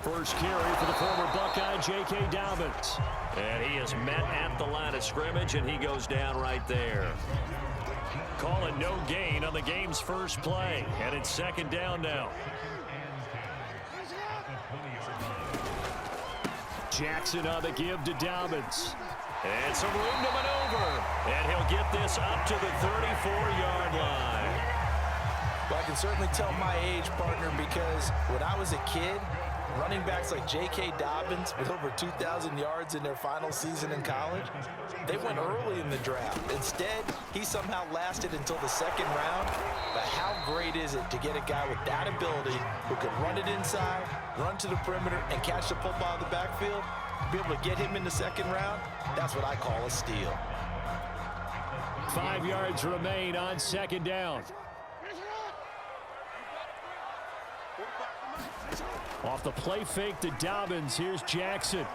First carry for the former Buckeye, J.K. Dobbins. And he is met at the line of scrimmage, and he goes down right there. Calling no gain on the game's first play, and it's second down now. Jackson on the give to Dobbins. And some room to maneuver. And he'll get this up to the 34-yard line. Well, I can certainly tell my age, partner, because when I was a kid, running backs like J.K. Dobbins with over 2,000 yards in their final season in college, they went early in the draft. Instead, he somehow lasted until the second round. But how great is it to get a guy with that ability who can run it inside, run to the perimeter, and catch the football in the backfield? Be able to get him in the second round, that's what I call a steal. 5 yards remain on second down. Off the play fake to Dobbins, here's Jackson.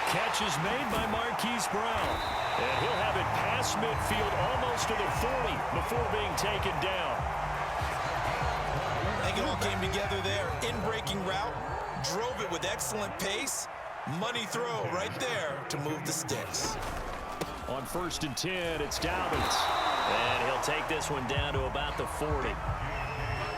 Catch is made by Marquise Brown. And he'll have it past midfield almost to the 40 before being taken down. I think it all came together there. In-breaking route, drove it with excellent pace. Money throw right there to move the sticks. On 1st and 10, it's Dobbins. And he'll take this one down to about the 40.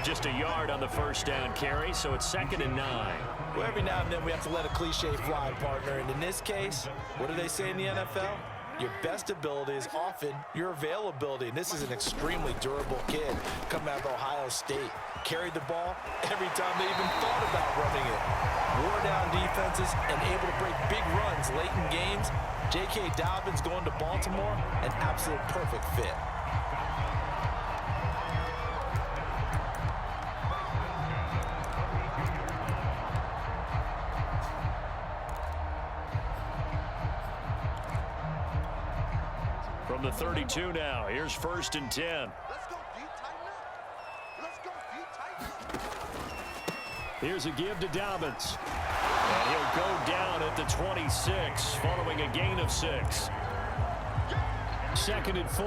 Just a yard on the first down carry, so it's 2nd and 9. Well, every now and then we have to let a cliche fly, partner. And in this case, what do they say in the NFL? Your best ability is often your availability. And this is an extremely durable kid coming out of Ohio State. Carried the ball every time they even thought about running it. Wore down defenses and able to break big runs late in games. J.K. Dobbins going to Baltimore, an absolute perfect fit. From the 32 now, here's 1st and 10. Let's go, D, tighten up. Let's go, D, tighten up. Here's a give to Dobbins. And he'll go down at the 26, following a gain of 6. 2nd and 4.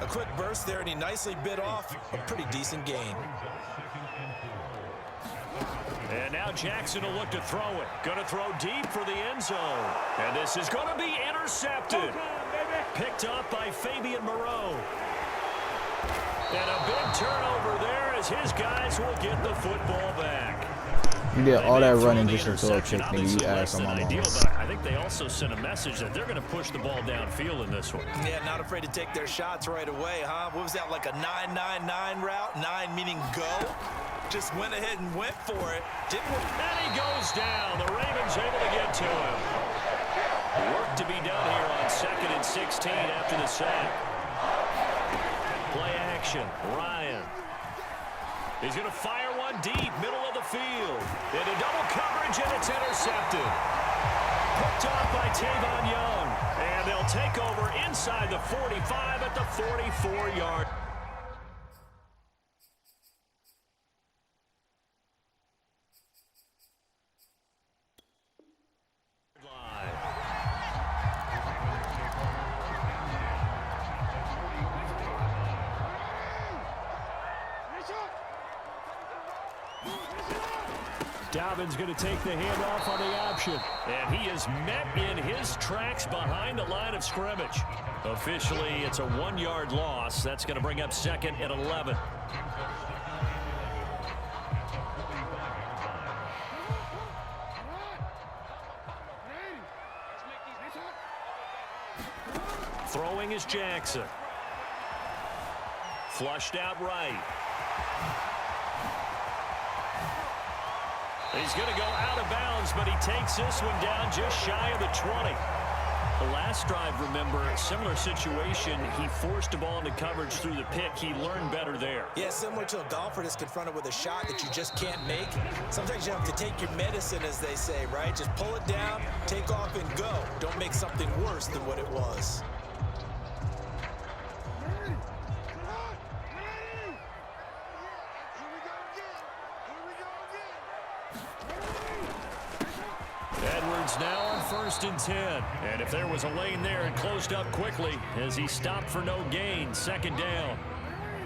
A quick burst there, and he nicely bit off a pretty decent gain. And now Jackson will look to throw it. Going to throw deep for the end zone. And this is going to be intercepted. Picked up by Fabian Moreau. And a big turnover there as his guys will get the football back. You did all that running just to throw a kick, nigga. You ass on my mama. But I think they also sent a message that they're going to push the ball downfield in this one. Yeah, not afraid to take their shots right away, huh? What was that, like a 9-9-9 route? 9 meaning go? Just went ahead and went for it. Didn't work. And he goes down. The Ravens able to get to him. Work to be done here on 2nd and 16 after the sack. Play action. Ryan. He's going to fire one deep, middle of the field. Into double coverage, and it's intercepted. Picked off by Tavon Young. And they'll take over inside the 45 at the 44-yard. Dobbins going to take the handoff on the option. And he is met in his tracks behind the line of scrimmage. Officially, it's a 1-yard loss. That's going to bring up 2nd and 11. Throwing is Jackson. Flushed out right. He's going to go out of bounds, but he takes this one down just shy of the 20. The last drive, remember, similar situation. He forced the ball into coverage through the pick. He learned better there. Yeah, similar to a golfer that's confronted with a shot that you just can't make. Sometimes you have to take your medicine, as they say, right? Just pull it down, take off, and go. Don't make something worse than what it was. Now on 1st and 10. And if there was a lane there, it closed up quickly as he stopped for no gain. 2nd down.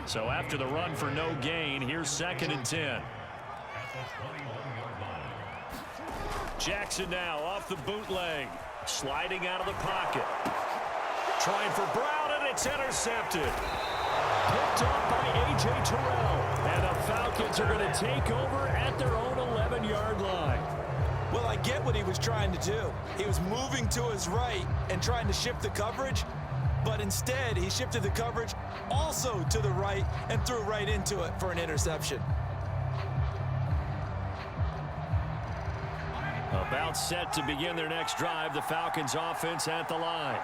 So after the run for no gain, here's 2nd and 10. Jackson now off the bootleg. Sliding out of the pocket. Trying for Brown, and it's intercepted. Picked up by A.J. Terrell. And the Falcons are going to take over at their own 11-yard line. Well, I get what he was trying to do. He was moving to his right and trying to shift the coverage, but instead he shifted the coverage also to the right and threw right into it for an interception. About set to begin their next drive, the Falcons offense at the line.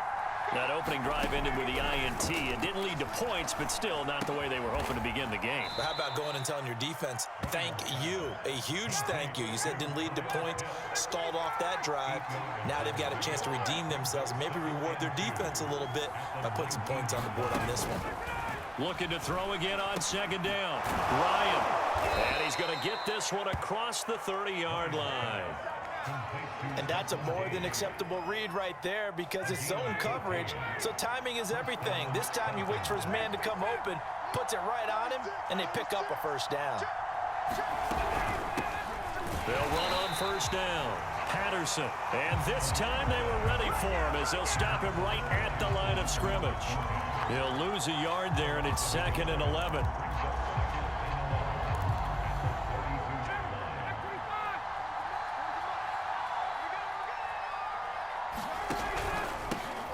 That opening drive ended with the INT. It didn't lead to points, but still not the way they were hoping to begin the game. But how about going and telling your defense, thank you, a huge thank you. You said it didn't lead to points, stalled off that drive. Now they've got a chance to redeem themselves and maybe reward their defense a little bit by putting some points on the board on this one. Looking to throw again on 2nd down. Ryan. And he's going to get this one across the 30-yard line. And that's a more than acceptable read right there because it's zone coverage, so timing is everything. This time he waits for his man to come open, puts it right on him, and they pick up a 1st down. They'll run on 1st down. Patterson. And this time they were ready for him as they'll stop him right at the line of scrimmage. He'll lose a yard there, and it's 2nd and 11.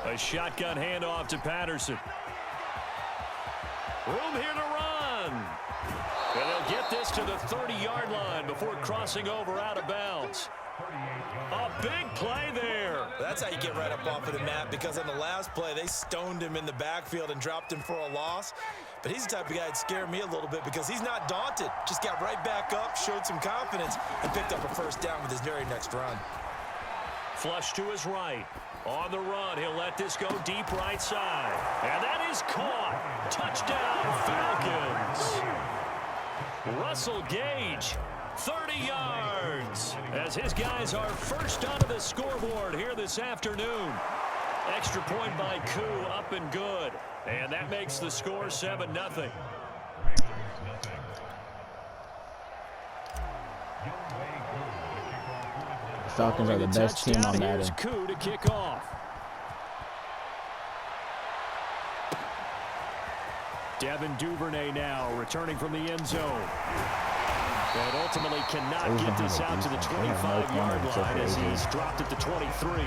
A shotgun handoff to Patterson. Room here to run. And they'll get this to the 30-yard line before crossing over out of bounds. A big play there. That's how you get right up off of the mat, because on the last play, they stoned him in the backfield and dropped him for a loss. But he's the type of guy that scared me a little bit because he's not daunted. Just got right back up, showed some confidence, and picked up a 1st down with his very next run. Flush to his right. On the run, he'll let this go deep right side. And that is caught. Touchdown, Falcons. Russell Gage, 30 yards, as his guys are first onto the scoreboard here this afternoon. Extra point by Koo, up and good. And that makes the score 7-0. Falcons are the best team on Madden. Here's Koo to kick off. Devin Duvernay now returning from the end zone. But ultimately cannot get this out to the 25-yard line as he's dropped at the 23.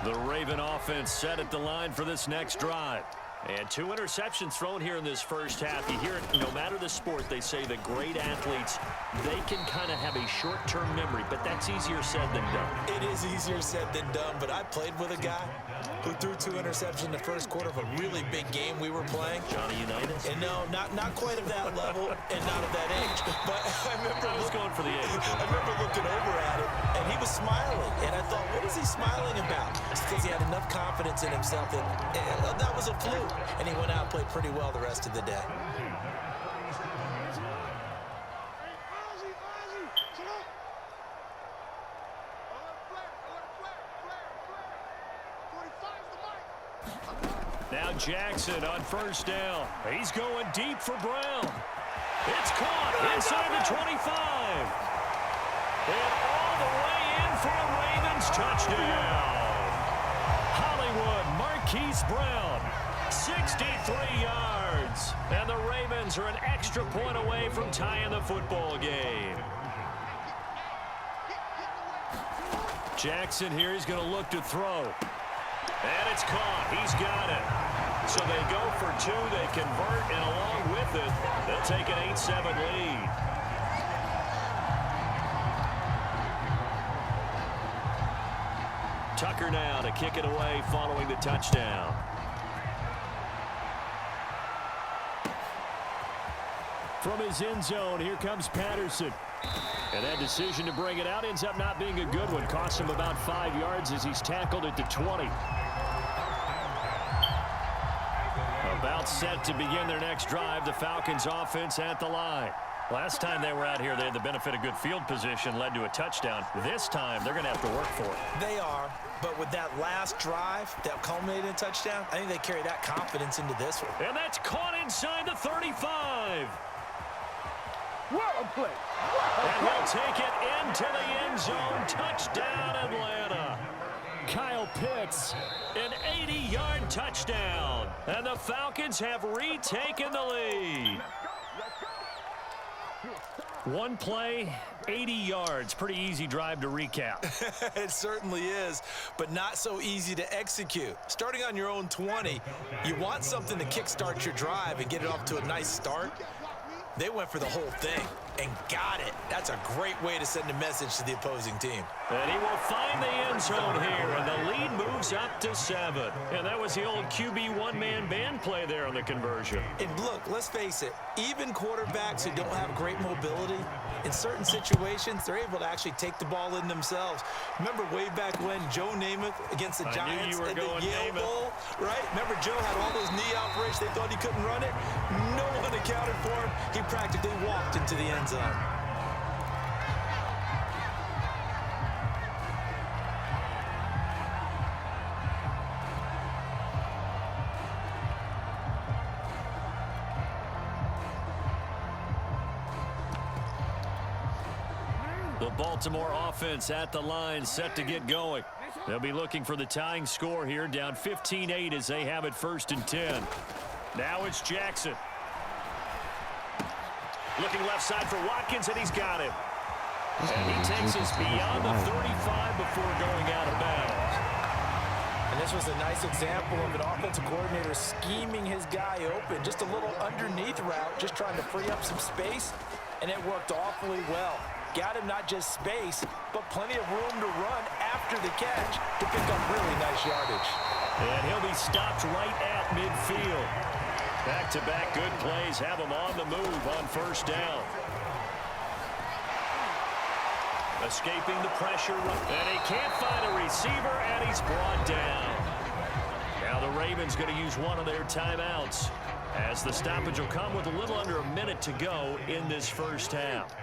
The Raven offense set at the line for this next drive. And 2 interceptions thrown here in this first half. You hear it, no matter the sport, they say the great athletes, they can kind of have a short-term memory, but that's easier said than done. It is easier said than done, but I played with a guy who threw 2 interceptions in the first quarter of a really big game we were playing. Johnny Unitas? And no, not quite of that level and not of that age. But I was going for the age. I remember looking over at him, and he was smiling. And I thought, what is he smiling about? It's because he had enough confidence in himself that that was a fluke. And he went out and played pretty well the rest of the day. Now Jackson on 1st down. He's going deep for Brown. It's caught inside the 25. And all the way in for a Ravens touchdown. Hollywood Marquise Brown, 63 yards. And the Ravens are an extra point away from tying the football game. Jackson here, he's going to look to throw. And it's caught. He's got it. So they go for 2. They convert, and along with it, they'll take an 8-7 lead. Tucker now to kick it away following the touchdown. From his end zone, here comes Patterson. And that decision to bring it out ends up not being a good one. Costs him about 5 yards as he's tackled at the 20. About set to begin their next drive. The Falcons offense at the line. Last time they were out here, they had the benefit of good field position, led to a touchdown. This time, they're going to have to work for it. They are, but with that last drive that culminated in a touchdown, I think they carry that confidence into this one. And that's caught inside the 35. What a play. And he'll take it into the end zone. Touchdown, Atlanta. Kyle Pitts, an 80-yard touchdown. And the Falcons have retaken the lead. One play, 80 yards. Pretty easy drive to recap. It certainly is, but not so easy to execute. Starting on your own 20, you want something to kickstart your drive and get it off to a nice start. They went for the whole thing and got it. That's a great way to send a message to the opposing team. And he will find the end zone here, and the lead moves up to 7. And that was the old QB one-man band play there on the conversion. And look, let's face it, even quarterbacks who don't have great mobility, in certain situations, they're able to actually take the ball in themselves. Remember way back when Joe Namath against the Giants in the Yale Bowl, right? Remember Joe had all those knee operations. They thought he couldn't run it. No one accounted for him. He practically walked into the end zone. The Baltimore offense at the line, set to get going. They'll be looking for the tying score here, down 15-8 as they have it 1st and 10. Now it's Jackson. Looking left side for Watkins, and he's got him. And he takes us beyond the 35 before going out of bounds. And this was a nice example of an offensive coordinator scheming his guy open. Just a little underneath route, just trying to free up some space, and it worked awfully well. Got him not just space, but plenty of room to run after the catch to pick up really nice yardage. And he'll be stopped right at midfield. Back-to-back good plays have him on the move on 1st down. Escaping the pressure, and he can't find a receiver, and he's brought down. Now the Ravens going to use one of their timeouts, as the stoppage will come with a little under a minute to go in this 1st half.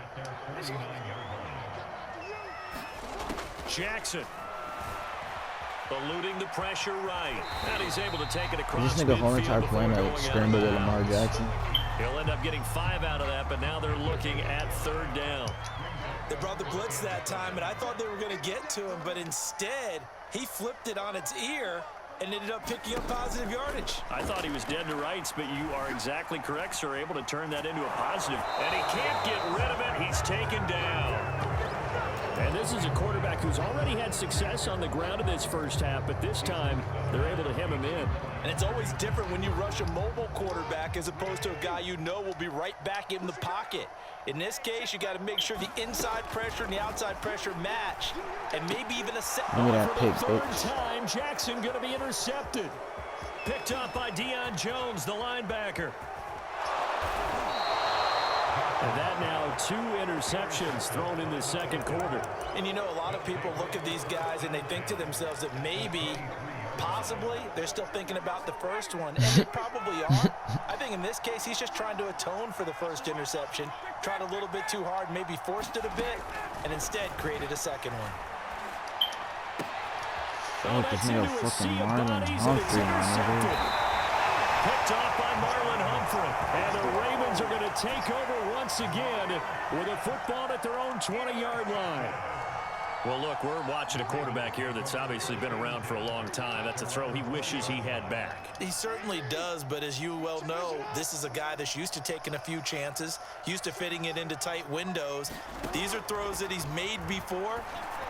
Jackson eluding the pressure right. And he's able to take it across This nigga whole entire plan to scramble with Lamar Jackson. He'll end up getting 5 out of that, but now they're looking at 3rd down. They brought the blitz that time, and I thought they were going to get to him, but instead, he flipped it on its ear and ended up picking up positive yardage. I thought he was dead to rights, but you are exactly correct, sir. Able to turn that into a positive. And he can't get rid of it. He's taken down. And this is a quarterback who's already had success on the ground in this 1st half, but this time they're able to hem him in. And it's always different when you rush a mobile quarterback as opposed to a guy you know will be right back in the pocket. In this case, you got to make sure the inside pressure and the outside pressure match, and maybe even a set. For the 3rd time, Jackson going to be intercepted. Picked up by Deion Jones, the linebacker. And that now 2 interceptions thrown in the 2nd quarter. And you know, a lot of people look at these guys and they think to themselves that maybe, possibly, they're still thinking about the first one. And they probably are. I think in this case, he's just trying to atone for the 1st interception. Tried a little bit too hard, maybe forced it a bit, and instead created a 2nd one. Oh, this nigga fucking Marlon Humphrey, my nigga. Picked off by Marlon Humphrey. And the Ravens are going to take over once again with a football at their own 20-yard line. Well, look, we're watching a quarterback here that's obviously been around for a long time. That's a throw he wishes he had back. He certainly does, but as you well know, this is a guy that's used to taking a few chances, used to fitting it into tight windows. These are throws that he's made before.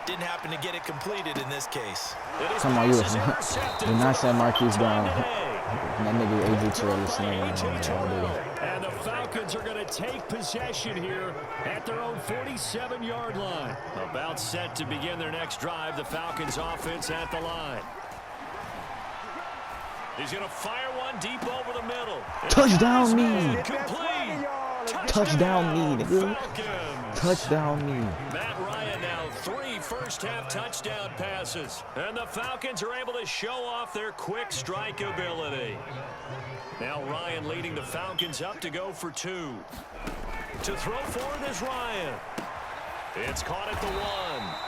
Didn't happen to get it completed in this case. Come on, you did not say Marquise Brown. That nigga AJ Terrell. And the Falcons are going to take possession here at their own 47-yard line. About set to begin their next drive. The Falcons offense at the line. He's going to fire one deep over the middle. Touchdown me. Complete. Touchdown me, nigga. Touchdown me. Matt Ryan now 3 first-half touchdown passes. And the Falcons are able to show off their quick strike ability. Now Ryan leading the Falcons up to go for 2. To throw for it is Ryan. It's caught at the 1,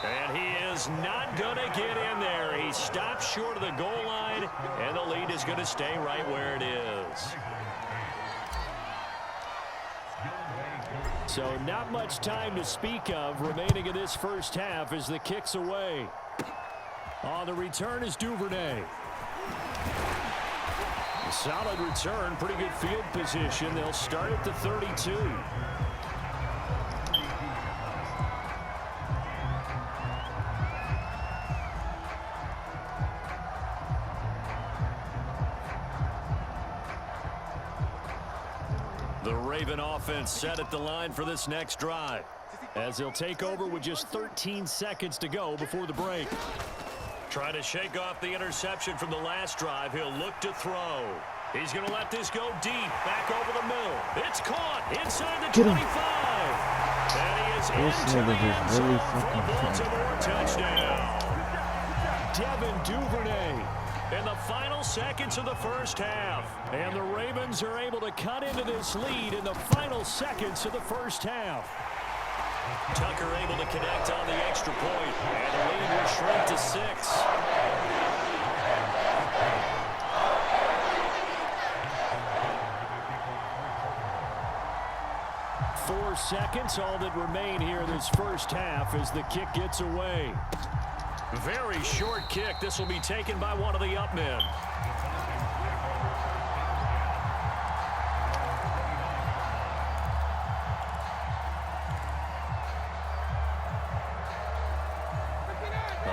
and he is not going to get in there. He stopped short of the goal line, and the lead is going to stay right where it is. So not much time to speak of remaining in this first half as the kick's away. On the return is Duvernay. A solid return, pretty good field position. They'll start at the 32. The Raven offense set at the line for this next drive, as they'll take over with just 13 seconds to go before the break. Trying to shake off the interception from the last drive. He'll look to throw. He's going to let this go deep, back over the middle. It's caught inside the 25. And he is into the end zone for a Baltimore touchdown. Devin Duvernay in the final seconds of the first half. And the Ravens are able to cut into this lead in the final seconds of the first half. Tucker able to connect on the extra point, and the lead will shrink to 6. Four seconds, all that remain here this first half as the kick gets away. Very short kick. This will be taken by one of the up men.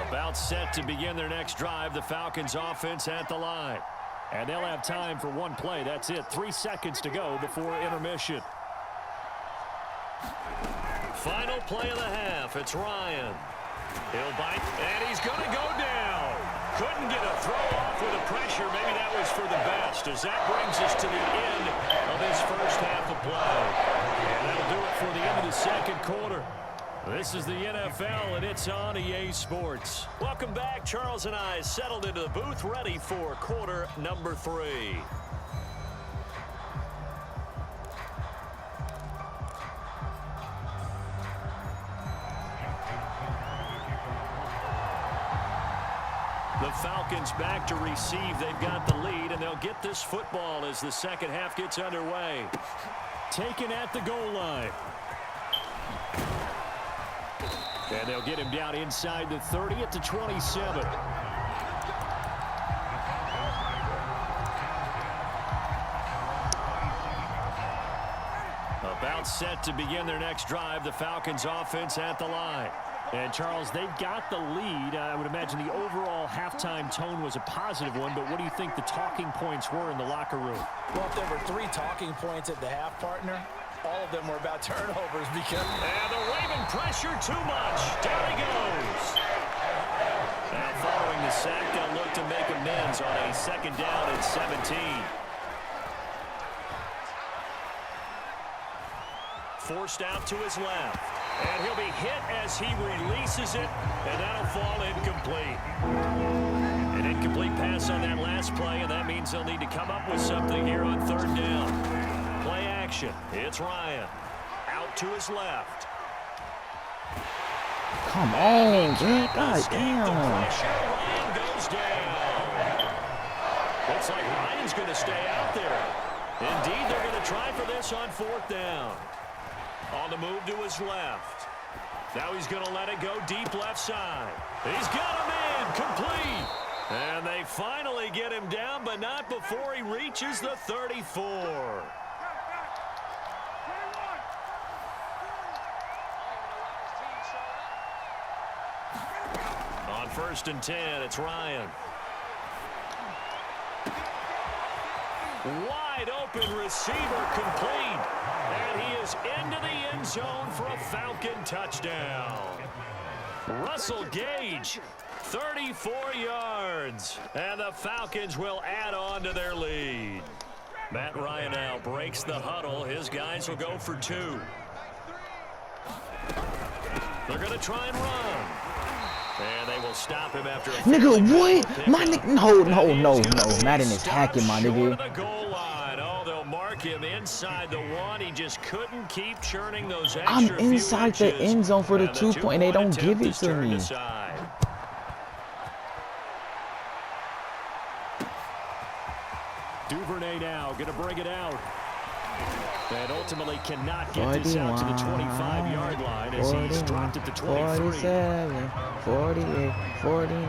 About set to begin their next drive, the Falcons offense at the line. And they'll have time for one play. That's it. 3 seconds to go before intermission. Final play of the half. It's Ryan. He'll bite, and he's going to go down. Couldn't get a throw off with the pressure. Maybe that was for the best, as that brings us to the end of this first half of play. And that'll do it for the end of the second quarter. This is the NFL, and it's on EA Sports. Welcome back. Charles and I settled into the booth, ready for quarter number 3. The Falcons back to receive. They've got the lead, and they'll get this football as the second half gets underway. Taken at the goal line. And they'll get him down inside the 30 at the 27. About set to begin their next drive, the Falcons offense at the line. And, Charles, they've got the lead. I would imagine the overall halftime tone was a positive one, but what do you think the talking points were in the locker room? Well, if there were 3 talking points at the half, partner, all of them were about turnovers because... And the Raven pressure too much. Down he goes. Now following the sack, they'll look to make amends on a second down at 17. Forced out to his left. And he'll be hit as he releases it, and that'll fall incomplete. An incomplete pass on that last play, and that means they'll need to come up with something here on third down. Play action. It's Ryan. Out to his left. Come on, Jake. God damn. Ryan goes down. Looks like Ryan's going to stay out there. Indeed, they're going to try for this on fourth down. On the move to his left. Now he's going to let it go deep left side. He's got him in. Complete. And they finally get him down, but not before he reaches the 34. On 1st and 10, it's Ryan. Wide open receiver complete. And he is into the end zone for a Falcon touchdown. Russell Gage, 34 yards. And the Falcons will add on to their lead. Matt Ryan now breaks the huddle. His guys will go for 2. They're going to try and run. And they will stop him after a... Nigga, what? My nigga, no. Madden is hacking, my nigga. took him inside the one. He just couldn't keep churning those extra I'm few inside the inches. end zone for the And 2-point. They don't give attempt it is to turned me. aside. Duvernay now going to bring it out. And ultimately cannot get this out to the 25-yard line as he's dropped at the 23. 47, 48, 49.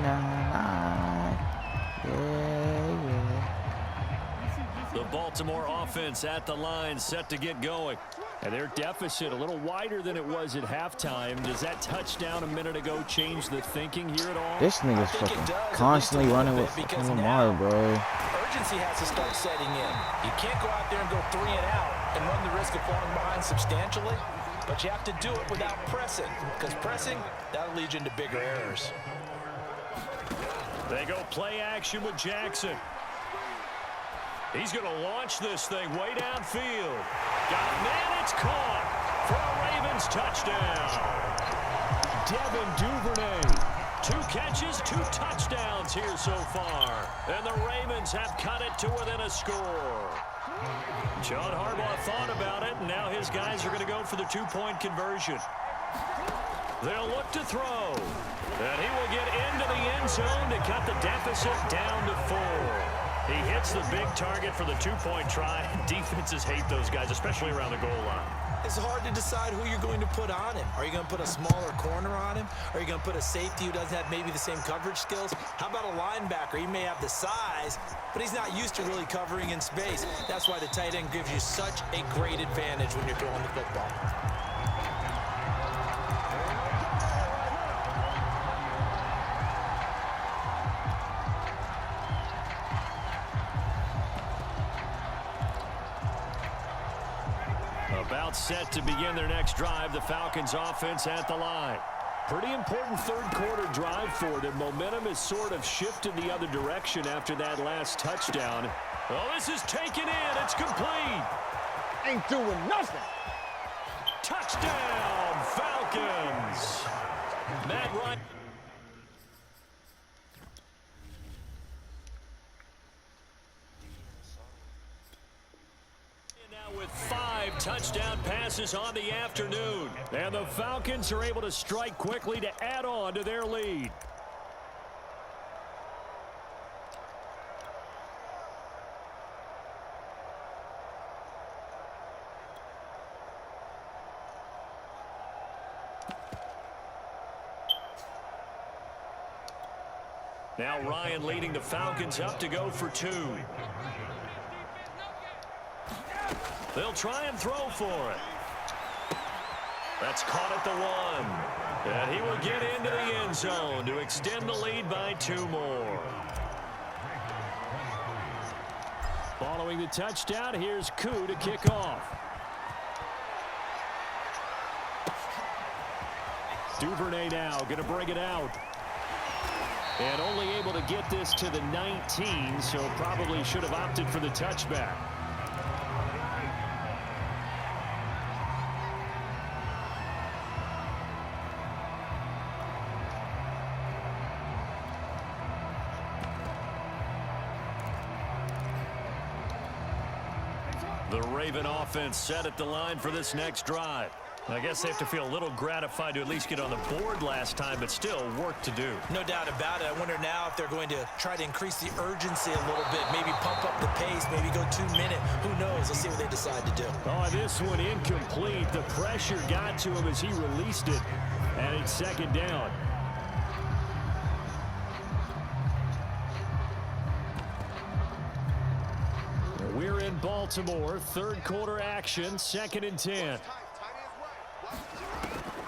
Yeah. The Baltimore offense at the line, set to get going. And their deficit a little wider than it was at halftime. Does that touchdown a minute ago change the thinking here at all? This nigga's I think it fucking does, constantly at least a running little with bit, fucking because Lamar, now bro. urgency has to start setting in. You can't go out there and go 3 and out and run the risk of falling behind substantially, but you have to do it without pressing, because pressing, that'll lead you into bigger errors. They go play action with Jackson. He's going to launch this thing way downfield. Got a man, it's caught for a Ravens touchdown. Devin Duvernay. 2 catches, 2 touchdowns here so far. And the Ravens have cut it to within a score. John Harbaugh thought about it, and now his guys are going to go for the 2-point conversion. They'll look to throw. And he will get into the end zone to cut the deficit down to 4. He hits the big target for the 2-point try. Defenses hate those guys, especially around the goal line. It's hard to decide who you're going to put on him. Are you going to put a smaller corner on him? Are you going to put a safety who doesn't have maybe the same coverage skills? How about a linebacker? He may have the size, but he's not used to really covering in space. That's why the tight end gives you such a great advantage when you're throwing the football. About set to begin their next drive, the Falcons offense at the line. Pretty important third-quarter drive for them. Momentum has sort of shifted the other direction after that last touchdown. Well, this is taken in. It's complete. Ain't doing nothing. Touchdown, Falcons. Matt Ryan. With 5 touchdown passes on the afternoon. And the Falcons are able to strike quickly to add on to their lead. Now Ryan leading the Falcons up to go for 2. They'll try and throw for it. That's caught at the 1. And he will get into the end zone to extend the lead by 2 more. Following the touchdown, here's Koo to kick off. Duvernay now going to bring it out. And only able to get this to the 19, so probably should have opted for the touchback. The Raven offense set at the line for this next drive. I guess they have to feel a little gratified to at least get on the board last time, but still work to do. No doubt about it. I wonder now if they're going to try to increase the urgency a little bit, maybe pump up the pace, maybe go 2-minute. Who knows? Let's see what they decide to do. Oh, this one incomplete. The pressure got to him as he released it, and it's 2nd down. We're in Baltimore, 3rd quarter action, 2nd and 10.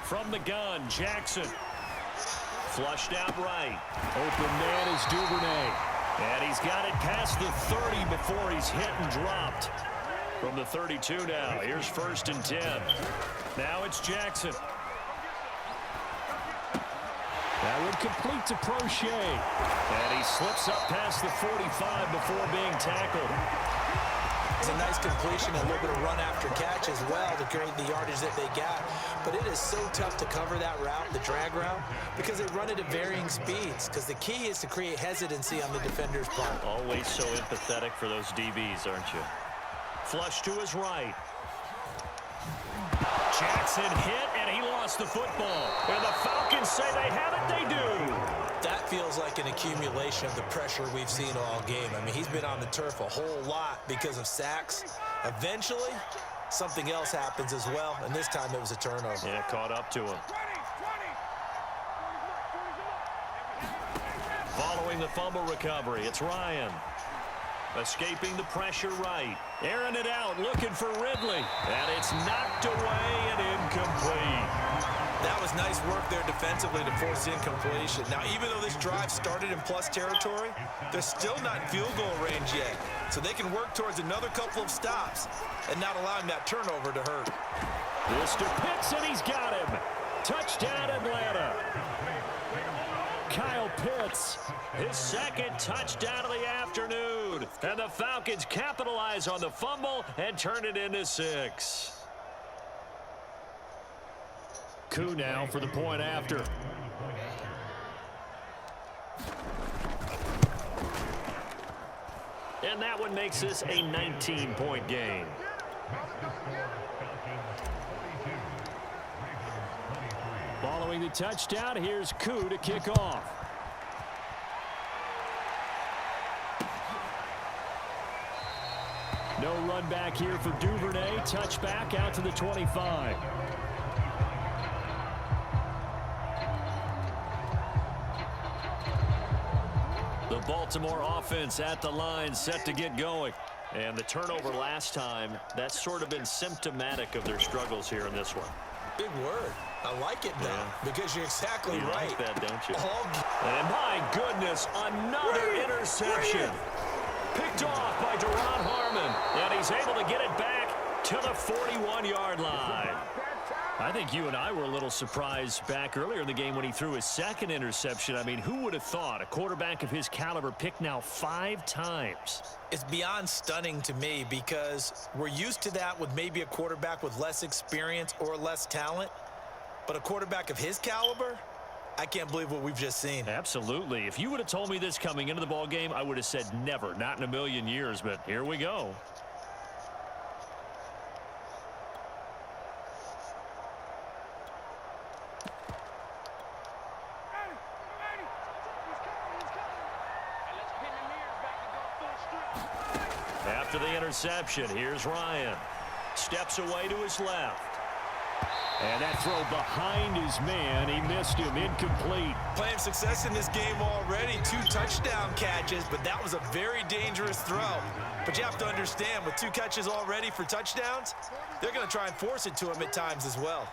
From the gun, Jackson. Flushed out right. Open man is Duvernay. And he's got it past the 30 before he's hit and dropped. From the 32 now, here's 1st and 10. Now it's Jackson. That would complete to Prochet. And he slips up past the 45 before being tackled. It's a nice completion, a little bit of run after catch as well to create the yardage that they got. But it is so tough to cover that route, the drag route, because they run it at varying speeds. Because the key is to create hesitancy on the defender's part. Always so empathetic for those DBs, aren't you? flush to his right. Jackson hit, and he lost the football. And the Falcons say they have it. They do. That feels like an accumulation of the pressure we've seen all game. I mean, he's been on the turf a whole lot because of sacks. Eventually, something else happens as well, and this time it was a turnover. Yeah, caught up to him. Following the fumble recovery, it's Ryan. Escaping the pressure right. Airing it out, looking for Ridley. And it's knocked away and incomplete. That was nice work there defensively to force incompletion. Now, even though this drive started in plus territory, they're still not in field goal range yet. So they can work towards another couple of stops and not allowing that turnover to hurt. Mr. Pitts, and he's got him. Touchdown, Atlanta. Kyle Pitts, his second touchdown of the afternoon. And the Falcons capitalize on the fumble and turn it into 6. Koo now for the point after. And that one makes this a 19-point game. Following the touchdown, here's Koo to kick off. No run back here for Duvernay. Touchback out to the 25. The Baltimore offense at the line, set to get going. And the turnover last time, that's sort of been symptomatic of their struggles here in this one. Big word. I like it now because you're exactly you right. Like that, don't you? Oh. And my goodness, another interception. Picked off by Deron Harmon. And he's able to get it back to the 41-yard line. I think you and I were a little surprised back earlier in the game when he threw his second interception. I mean, who would have thought a quarterback of his caliber picked now 5 times? It's beyond stunning to me because we're used to that with maybe a quarterback with less experience or less talent. But a quarterback of his caliber, I can't believe what we've just seen. Absolutely. If you would have told me this coming into the ball game, I would have said never, not in a million years. But here we go. After the interception, here's Ryan. Steps away to his left. And that throw behind his man, he missed him, incomplete. Playing success in this game already, 2 touchdown catches, but that was a very dangerous throw. But you have to understand, with 2 catches already for touchdowns, they're going to try and force it to him at times as well.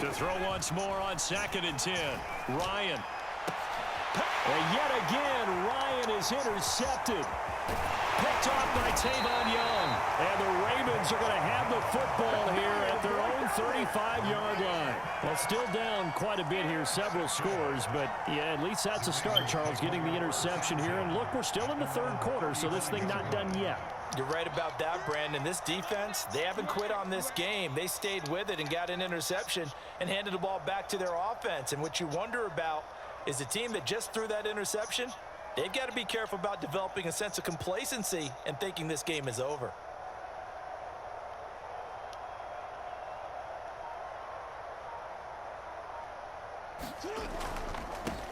To throw once more on 2nd and 10. Ryan. And yet again, Ryan is intercepted. Picked off by Tavon Young. And the Ravens are going to have the football here at their own 35-yard line. Well, still down quite a bit here, several scores. But, yeah, at least that's a start, Charles, getting the interception here. And, look, we're still in the 3rd quarter, so this thing not done yet. You're right about that, Brandon. This defense, they haven't quit on this game. They stayed with it and got an interception and handed the ball back to their offense. And what you wonder about is the team that just threw that interception, they've got to be careful about developing a sense of complacency and thinking this game is over.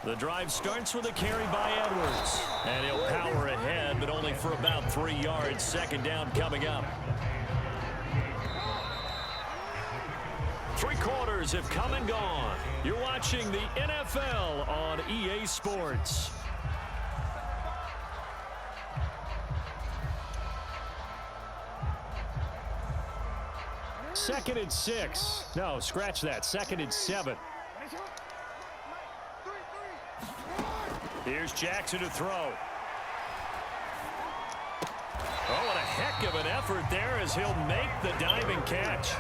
The drive starts with a carry by Edwards. And he'll power ahead, but only for about 3 yards. 2nd down coming up. 3 quarters have come and gone. You're watching the NFL on EA Sports. Second and 6. No, scratch that. 2nd and 7. Here's Jackson to throw. Oh, what a heck of an effort there as he'll make the diving catch.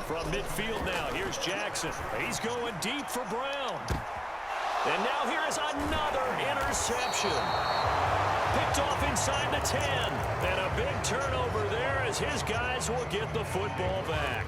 From midfield now, here's Jackson. He's going deep for Brown. And now here is another interception. Picked off inside the 10. And a big turnover there as his guys will get the football back.